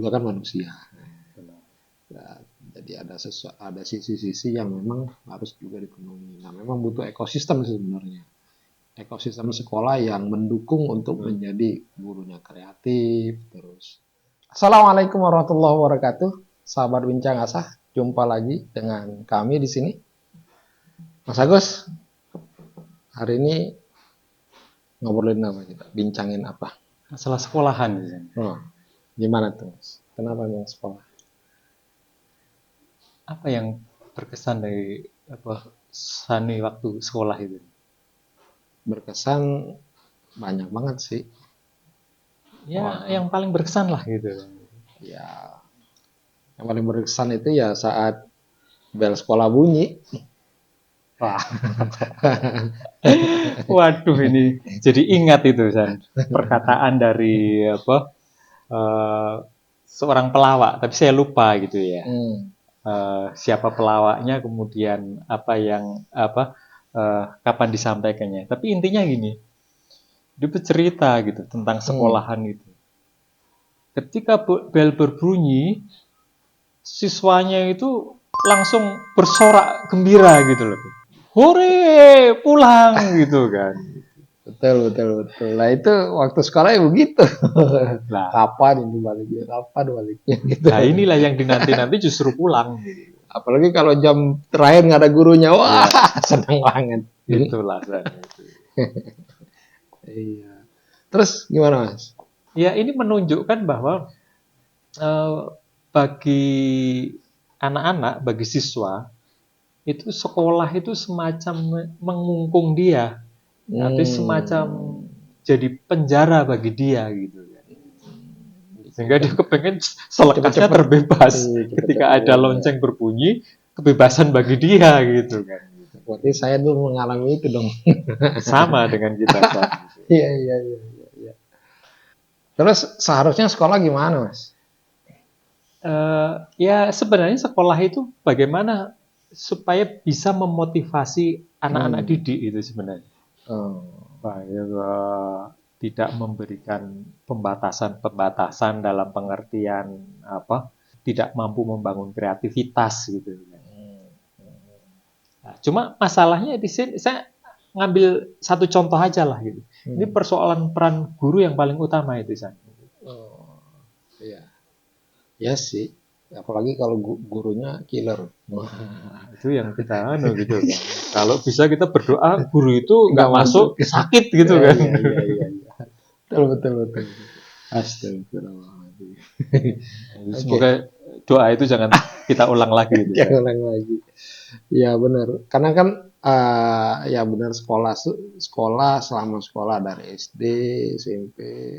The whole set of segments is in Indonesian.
juga kan manusia. Ya, jadi ada sisi-sisi yang memang harus juga dipenuhi. Nah, memang butuh ekosistem sebenarnya. Ekosistem sekolah yang mendukung untuk menjadi gurunya kreatif terus. Assalamualaikum warahmatullahi wabarakatuh. Sahabat Bincang Asah, jumpa lagi dengan kami di sini. Mas Agus, hari ini ngobrolin apa kita? Bincangin apa? Masalah sekolahan. Oh, gimana tuh, Mas? Kenapa memang sekolah? Apa yang berkesan dari sani waktu sekolah itu? Berkesan banyak banget sih. Ya, yang paling berkesan lah gitu. Ya, yang paling berkesan itu ya saat bel sekolah bunyi. Wah. Waduh, ini jadi ingat itu San. Perkataan dari seorang pelawak, tapi saya lupa gitu ya. Siapa pelawaknya, kemudian kapan disampaikannya. Tapi intinya gini, dia bercerita gitu tentang sekolahan itu. Ketika bel berbunyi, siswanya itu langsung bersorak gembira gitu loh. Hore, pulang gitu kan. Betul. Nah itu waktu sekolah ya begitu. Nah, Kapan ini baliknya? Kapan baliknya? Gitu. nah inilah yang dinanti-nanti justru pulang. Apalagi kalau jam terakhir nggak ada gurunya, wah senang banget. Itulah. Iya. Terus gimana Mas? Ya ini menunjukkan bahwa bagi anak-anak, bagi siswa, itu sekolah itu semacam mengungkung dia. Nanti semacam jadi penjara bagi dia gitu. Sehingga dia kepengen selekatnya terbebas. Ketika ada lonceng berbunyi, kebebasan bagi dia gitu kan. Berarti saya dulu mengalami itu dong. Sama dengan kita. Iya. Terus seharusnya sekolah gimana Mas? Ya sebenarnya sekolah itu bagaimana supaya bisa memotivasi anak-anak didik itu sebenarnya. Tidak memberikan pembatasan dalam pengertian tidak mampu membangun kreativitas gitu. Nah, cuma masalahnya di sini saya ngambil satu contoh aja lah gitu. Ini persoalan peran guru yang paling utama itu San. Iya. Ya sih. Apalagi kalau gurunya killer. Itu yang kita gitu kan. Kalau bisa kita berdoa guru itu nggak masuk sakit gitu kan. Iya. Betul. Astagfirullahaladzim. Semoga doa itu jangan kita ulang lagi. Gitu, jangan ulang lagi. Ya benar. Karena kan ya benar sekolah selama sekolah dari SD, SMP,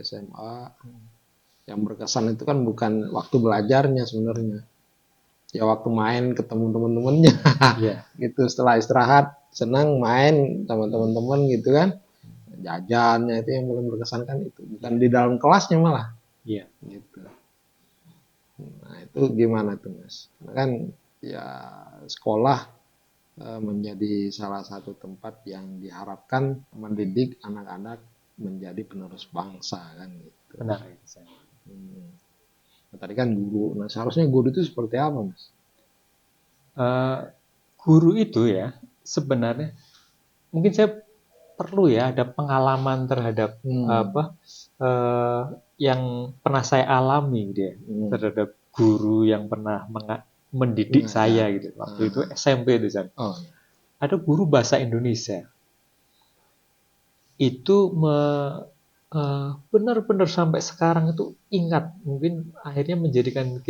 SMA yang berkesan itu kan bukan waktu belajarnya sebenarnya. Ya waktu main ketemu teman-temannya. Gitu setelah istirahat senang main sama teman-teman gitu kan. Jajannya itu yang paling berkesan kan itu. Bukan di dalam kelasnya malah. Iya. Gitu. Nah itu gimana tuh Mas? Karena kan ya sekolah menjadi salah satu tempat yang diharapkan mendidik anak-anak menjadi penerus bangsa kan gitu. Benar. Nah, tadi kan guru. Nah seharusnya guru itu seperti apa Mas? Guru itu ya sebenarnya mungkin saya perlu ya ada pengalaman terhadap yang pernah saya alami dia terhadap guru yang pernah mendidik saya gitu. Waktu itu SMP itu kan. Ada guru bahasa Indonesia. Itu benar-benar sampai sekarang itu ingat. Mungkin akhirnya menjadikan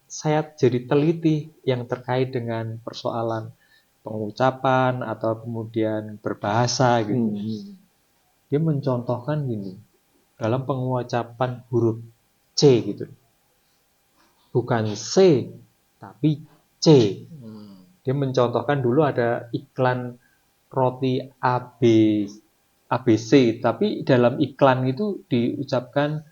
saya jadi teliti yang terkait dengan persoalan pengucapan atau kemudian berbahasa gitu. Dia mencontohkan gini, dalam pengucapan huruf C gitu. Bukan C, tapi C. Dia mencontohkan dulu ada iklan roti ABC, tapi dalam iklan itu diucapkan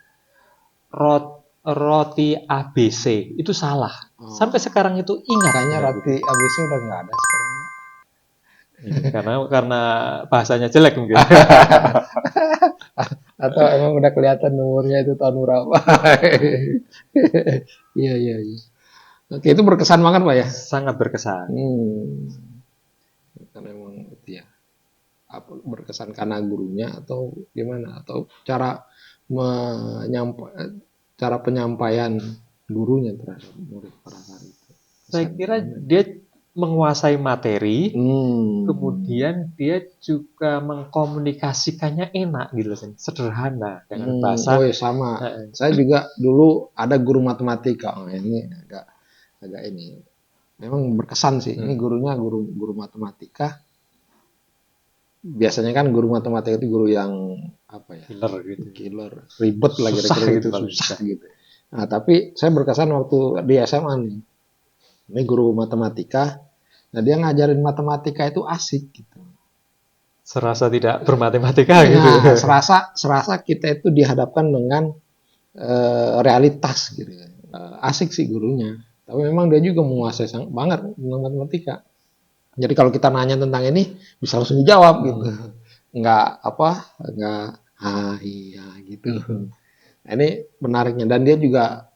roti ABC. Itu salah. Sampai sekarang itu ingat. Kayaknya roti ABC udah nggak ada sekarang. Karena bahasanya jelek mungkin. Atau emang udah kelihatan umurnya itu tahun berapa? Iya, iya, iya. Oke, itu berkesan banget, Pak ya? Sangat berkesan. Karena emang itu ya, apa, berkesan karena gurunya atau gimana? Atau cara cara penyampaian gurunya terhadap murid pada saat itu. Saya Kesannya kira gimana? dia menguasai materi, Hmm. kemudian dia juga mengkomunikasikannya enak gitu, sederhana dengan Oh bahasa. ya sama. eh, Saya juga dulu ada guru matematika. Oh, ini agak agak ini. Memang berkesan sih. Ini hmm, gurunya guru guru matematika. Biasanya kan guru matematika itu guru yang apa ya? Killer gitu, Killer, ribet lah susah kira-kira gitu gitu, kalau susah bisa. gitu. Nah, tapi saya berkesan waktu di SMA nih. Ini guru matematika. Nah, dia ngajarin matematika itu asik gitu. Serasa tidak bermatematika gitu. Nah, serasa serasa kita itu dihadapkan dengan realitas gitu. Asik sih gurunya. Tapi memang dia juga menguasai banget tentang matematika. Jadi kalau kita nanya tentang ini bisa langsung dijawab gitu. Nggak apa, nggak iya gitu. Nah, ini menariknya dan dia juga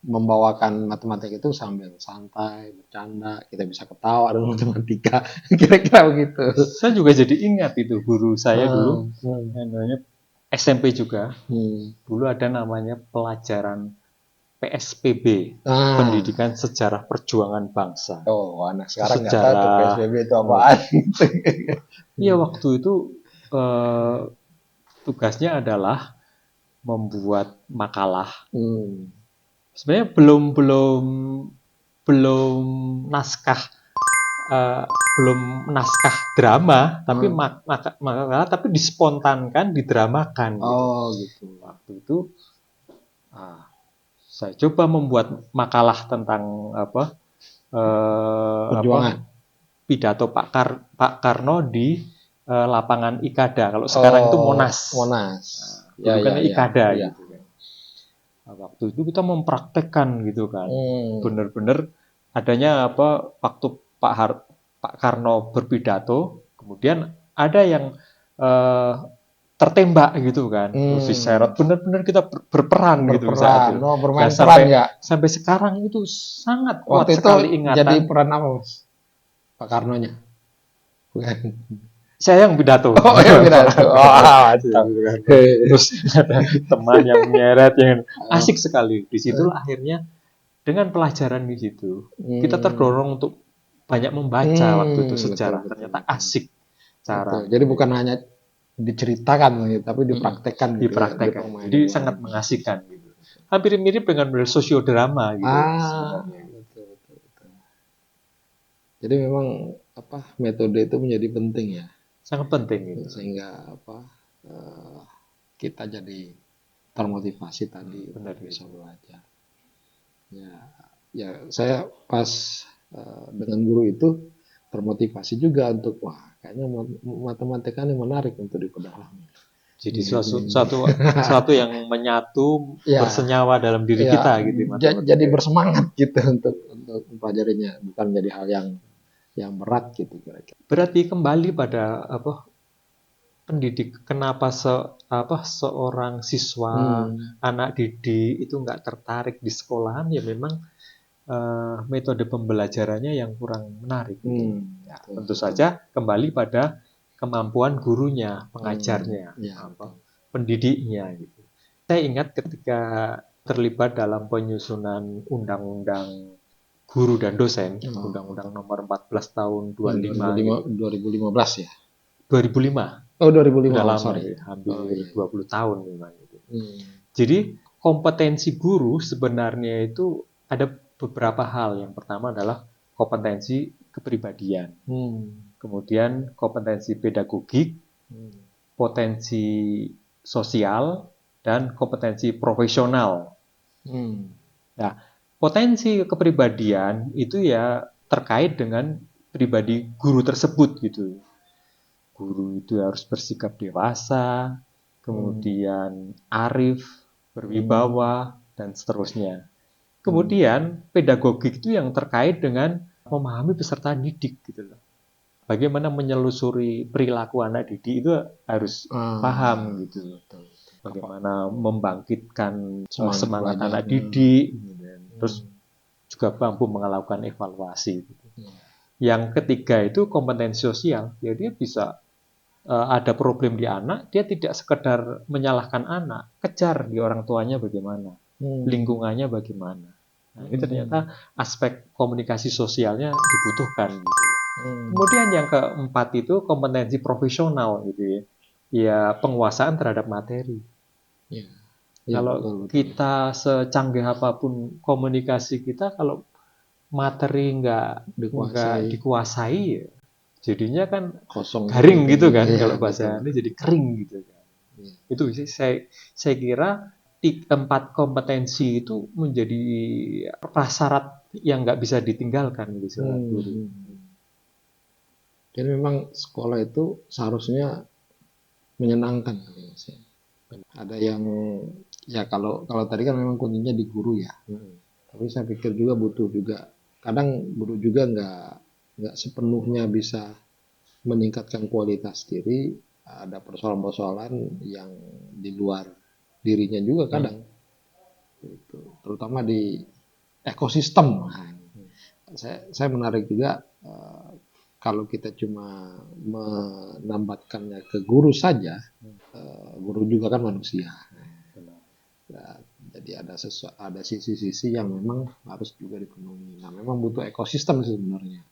membawakan matematika itu sambil santai, bercanda, kita bisa ketawa dengan matematika, kira-kira begitu. Saya juga jadi ingat itu guru saya dulu, Hmm, hmm, yang namanya SMP juga. hmm. Dulu ada namanya pelajaran PSPB, Nah, Pendidikan Sejarah Perjuangan Bangsa. oh, anak Itu sekarang nggak tahu tuh sejarah. PSBB itu apaan. Iya, waktu itu eh, tugasnya adalah membuat makalah. Hmm. Sebenarnya belum belum belum naskah eh, belum naskah drama, tapi Hmm. makalah tapi dispontankan, didramakan gitu. Oh gitu. Waktu itu ah, saya coba membuat makalah tentang apa Perjuangan. pidato Pak Karno di lapangan Ikada. Kalau sekarang itu Oh, Monas. Monas. Ya, Dulu kan ya, ya, Ikada ya. gitu kan. Nah, waktu itu kita mempraktekkan gitu kan. Hmm. Benar-benar adanya apa waktu Pak Karno berpidato, kemudian ada yang eh, tertembak gitu kan. Terus Hmm. diseret, benar-benar kita berperan gitu saat Berperan. itu. Oh, Nah, bermain peran sampai ya. sampai sekarang itu sangat Waktu kuat itu sekali jadi ingatan. peran apa, Mas? Pak Karnonya? Bukan. Saya yang pidato. Oh, ya benar tuh. Oh, mantap. Terus ada teman yang menyeret yang Oh, asik sekali. Disitulah akhirnya dengan pelajaran di situ kita hmm. terdorong untuk banyak membaca waktu itu Hmm, betul, sejarah. betul, Ternyata betul. asik Betul. caranya Jadi bukan gitu. hanya diceritakan gitu, tapi dipraktekkan gitu ya, Dipraktekkan. Jadi dipermainin sangat lagi. mengasihkan gitu. Hampir mirip dengan sosiodrama gitu Ah, sebenarnya. betul, betul, betul. Jadi memang apa metode itu menjadi penting ya, Sangat penting gitu. sehingga apa eh, kita jadi termotivasi tadi untuk Benar bisa gitu. belajar. Ya, ya saya pas dengan guru itu termotivasi juga untuk wah kayaknya matematika ini menarik untuk diperdalami. Jadi Gini, suatu, gini, gini. suatu, suatu yang menyatu Ya, bersenyawa dalam diri ya kita gitu jadi matematika. bersemangat gitu untuk mempelajarinya, bukan menjadi hal yang berat gitu kira-kira. Berarti kembali pada apa pendidik kenapa seorang siswa Hmm, anak didik itu nggak tertarik di sekolahan ya memang metode pembelajarannya yang kurang menarik gitu. Ya, betul, tentu betul. saja kembali pada kemampuan gurunya, pengajarnya, Ya, apa betul. pendidiknya gitu. Saya ingat ketika terlibat dalam penyusunan undang-undang guru dan dosen, Oh, Undang-Undang Nomor 14 tahun oh, 25 2005, gitu. 2015 ya? 2005, Oh, 2005, udah oh, lama sorry. ya, Oh, hampir iya, iya. 20 tahun memang gitu. Hmm. Jadi kompetensi guru sebenarnya itu ada beberapa hal. Yang pertama adalah kompetensi kepribadian, Hmm. kemudian kompetensi pedagogik, Hmm. potensi sosial, dan kompetensi profesional. Hmm. Nah, potensi kepribadian itu ya terkait dengan pribadi guru tersebut gitu. Guru itu harus bersikap dewasa, Hmm. kemudian arif, Hmm. berwibawa, dan seterusnya. Hmm. Kemudian pedagogik itu yang terkait dengan memahami peserta didik gitu loh. Bagaimana menyelusuri perilaku anak didik itu harus Ah, paham gitu. betul. bagaimana membangkitkan semangat belajar. anak didik, terus Hmm. juga mampu melakukan evaluasi. Hmm. Yang ketiga itu kompetensi sosial, ya dia bisa ada problem di anak, dia tidak sekedar menyalahkan anak, kejar di orang tuanya bagaimana, lingkungannya bagaimana. Nah, ini ternyata aspek komunikasi sosialnya dibutuhkan. Gitu. Kemudian yang keempat itu kompetensi profesional, gitu ya. Ya penguasaan terhadap materi. Ya. Ya, Kalau betul. kita secanggih apapun komunikasi kita, kalau materi nggak dikuasai, ya, jadinya kan kosong garing gitu kan, ya, kalau bahasa ini jadi kering gitu kan. Ya. Itu sih saya kira empat kompetensi itu menjadi prasyarat yang nggak bisa ditinggalkan gitu seorang guru. Jadi memang sekolah itu seharusnya menyenangkan. Ada yang ya kalau tadi kan memang kuncinya di guru ya. Tapi saya pikir juga butuh juga. Kadang guru juga nggak sepenuhnya bisa meningkatkan kualitas diri. Ada persoalan-persoalan yang di luar dirinya juga kadang. Itu terutama di ekosistem. Saya menarik juga kalau kita cuma menambatkannya ke guru saja, guru juga kan manusia. Nah, jadi ada sisi-sisi yang memang harus juga dipenuhi. Nah, memang butuh ekosistem sebenarnya.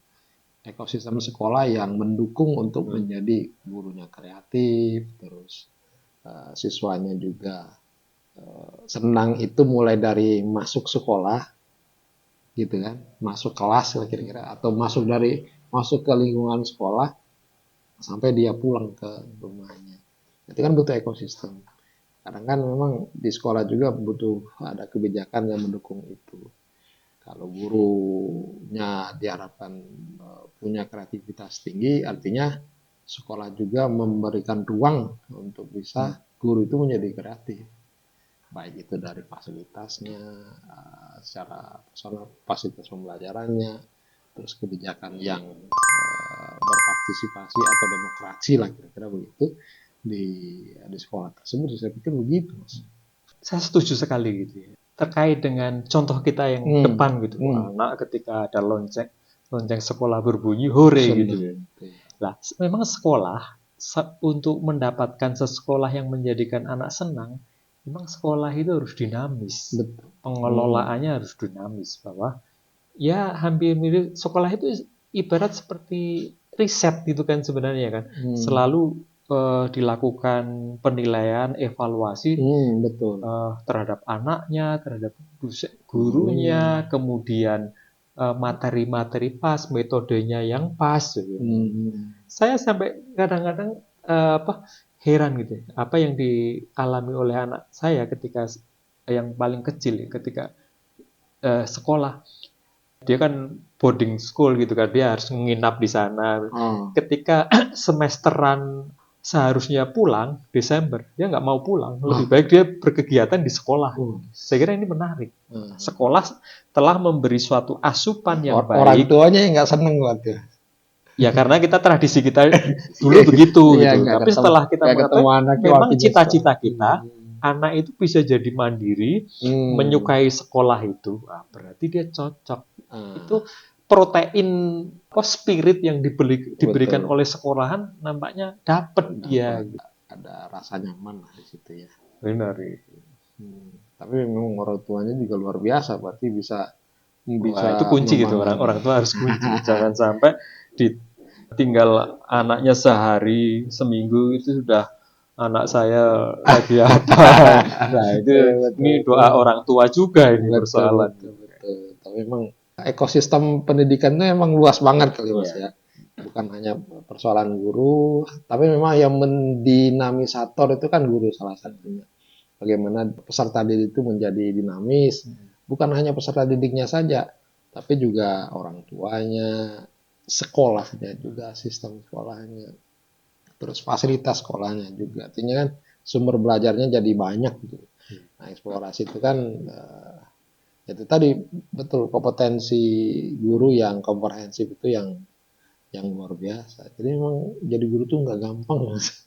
Ekosistem sekolah yang mendukung untuk menjadi gurunya kreatif, terus siswanya juga senang itu mulai dari masuk sekolah, gitu kan, masuk kelas kira-kira, atau masuk ke lingkungan sekolah sampai dia pulang ke rumahnya. Itu kan butuh ekosistem. Kadang kan memang di sekolah juga butuh ada kebijakan yang mendukung itu. Kalau gurunya diharapkan punya kreativitas tinggi, artinya sekolah juga memberikan ruang untuk bisa guru itu menjadi kreatif. Baik itu dari fasilitasnya, secara personal, fasilitas pembelajarannya, terus kebijakan yang berpartisipasi atau demokrasi lah kira-kira begitu di sekolah tersebut. Saya pikir begitu, Mas. Saya setuju sekali gitu ya. Terkait dengan contoh kita yang depan gitu, anak ketika ada lonceng sekolah berbunyi hore gitu ya. Nah, memang sekolah untuk mendapatkan sekolah yang menjadikan anak senang, memang sekolah itu harus dinamis. Betul. Pengelolaannya harus dinamis, bahwa ya hampir mirip sekolah itu ibarat seperti riset gitu kan sebenarnya kan. Selalu dilakukan penilaian, evaluasi betul. Terhadap anaknya, terhadap gurunya, kemudian materi-materi pas, metodenya yang pas. Gitu. Saya sampai kadang-kadang heran gitu, apa yang dialami oleh anak saya ketika yang paling kecil, ketika sekolah. Dia kan boarding school gitu kan, dia harus menginap di sana. Ketika semesteran seharusnya pulang Desember, dia nggak mau pulang. Lebih baik dia berkegiatan di sekolah. Saya kira ini menarik. Sekolah telah memberi suatu asupan yang baik. Orang tuanya yang nggak seneng waktu. Ya karena tradisi kita dulu begitu gitu. Tapi setelah kita mengatakan memang cita-cita kita, anak itu bisa jadi mandiri, menyukai sekolah itu, berarti dia cocok. Itu protein spirit yang diberikan oleh sekolahan nampaknya dapat dia. Ada rasa nyaman lah di situ ya. Benar. Tapi memang orang tuanya juga luar biasa, berarti bisa itu kunci gitu, orang tua harus kunci. Jangan sampai ditinggal anaknya sehari, seminggu itu sudah anak saya lagi apa. Nah itu ini doa orang tua juga ini persoalan. Betul. Tapi memang ekosistem pendidikan itu memang luas banget kali Mas ya. Bukan hanya persoalan guru, tapi memang yang mendinamisator itu kan guru salah satunya. Bagaimana peserta didik itu menjadi dinamis, bukan hanya peserta didiknya saja, tapi juga orang tuanya, sekolahnya juga, sistem sekolahnya, terus fasilitas sekolahnya juga. Artinya kan sumber belajarnya jadi banyak gitu. Nah, eksplorasi itu kan itu tadi betul, kompetensi guru yang komprehensif itu yang luar biasa. Jadi memang jadi guru tuh nggak gampang, Mas.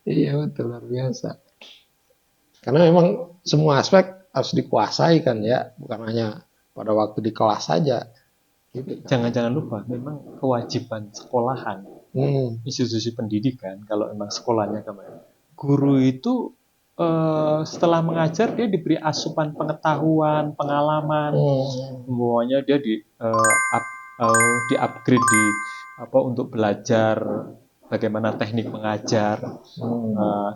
Iya betul, luar biasa. Karena memang semua aspek harus dikuasai kan ya, bukan hanya pada waktu di kelas saja. Gitu kan. Jangan-jangan lupa, memang kewajiban sekolahan, institusi pendidikan, kalau memang sekolahnya kemarin, guru itu setelah mengajar dia diberi asupan pengetahuan, pengalaman, semuanya dia di upgrade di apa untuk belajar bagaimana teknik mengajar,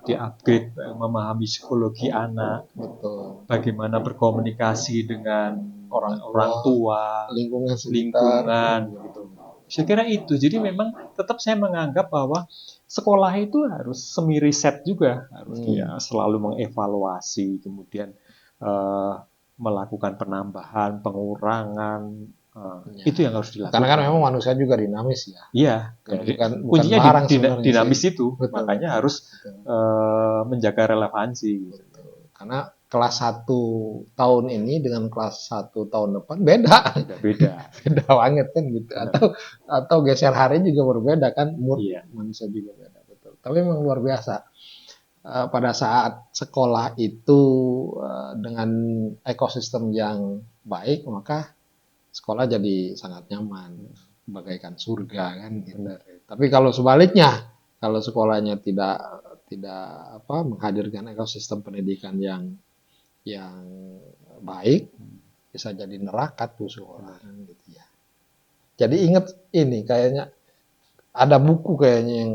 di upgrade memahami psikologi anak, Betul. bagaimana berkomunikasi dengan orang tua, lingkungan sekitar. lingkungan, gitu. Saya kira itu. Jadi memang tetap saya menganggap bahwa sekolah itu harus semi riset juga, harus dia selalu mengevaluasi, kemudian melakukan penambahan, pengurangan. Itu yang harus dilakukan. Karena kan memang manusia juga dinamis ya. Iya, bukan kuncinya barang dinamis sih. itu, Betul. Makanya harus menjaga relevansi. Betul. Karena kelas 1 tahun ini dengan kelas 1 tahun depan beda. Beda banget kan gitu. Atau geser hari juga berbeda kan, mood manusia juga beda. Betul. Tapi memang luar biasa. Pada saat sekolah itu dengan ekosistem yang baik, maka sekolah jadi sangat nyaman, bagaikan surga kan gitu. Tapi kalau sebaliknya, kalau sekolahnya tidak menghadirkan ekosistem pendidikan yang baik, bisa jadi neraka tuh sekolah gitu ya. Jadi ingat ini, kayaknya ada buku kayaknya yang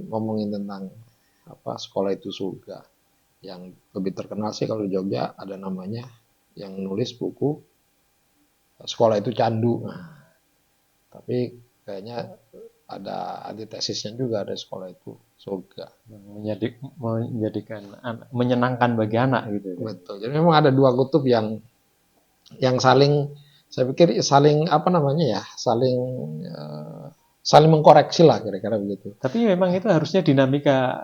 ngomongin tentang sekolah itu surga. Yang lebih terkenal sih kalau di Jogja ada namanya, yang nulis buku Sekolah itu Candu. Tapi kayaknya ada antitesisnya juga, ada sekolah itu surga. Menyenangkan bagi anak gitu. Betul. Jadi memang ada dua kutub yang saling, saya pikir saling saling mengkoreksi lah kira-kira begitu. Tapi memang itu harusnya dinamika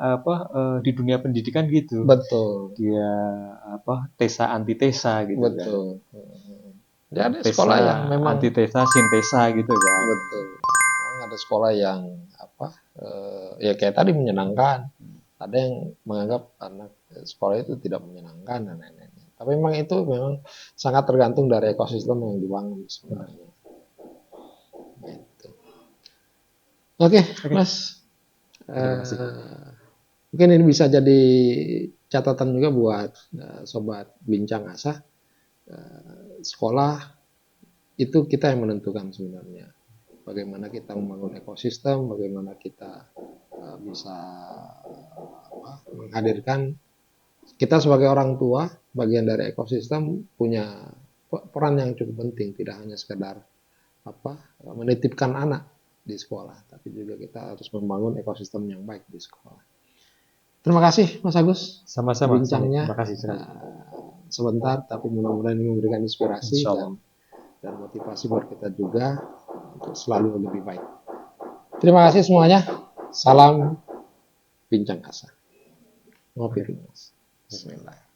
di dunia pendidikan gitu. Betul. Dia tesa antitesa gitu. Betul. Kan. Dia ada sekolah yang memang antitesa sintesa gitu kan. Betul. Memang ada sekolah yang ya kayak tadi menyenangkan. Ada yang menganggap anak sekolah itu tidak menyenangkan dan lain-lain. Tapi memang itu memang sangat tergantung dari ekosistem yang dibangun sebenarnya. Gitu. Oke, Mas. Mungkin ini bisa jadi catatan juga buat sobat Bincang Asa. Sekolah itu kita yang menentukan sebenarnya. Bagaimana kita membangun ekosistem, bagaimana kita bisa menghadirkan, kita sebagai orang tua, bagian dari ekosistem punya peran yang cukup penting, tidak hanya sekedar menitipkan anak di sekolah, tapi juga kita harus membangun ekosistem yang baik di sekolah. Terima kasih Mas Agus. Sama-sama. Bincangnya. Terima kasih. Sebentar, tapi mudah-mudahan ini memberikan inspirasi dan motivasi buat kita juga untuk selalu lebih baik. Terima kasih semuanya. Salam Bincang Asa. Ngopi Mas. Bismillah.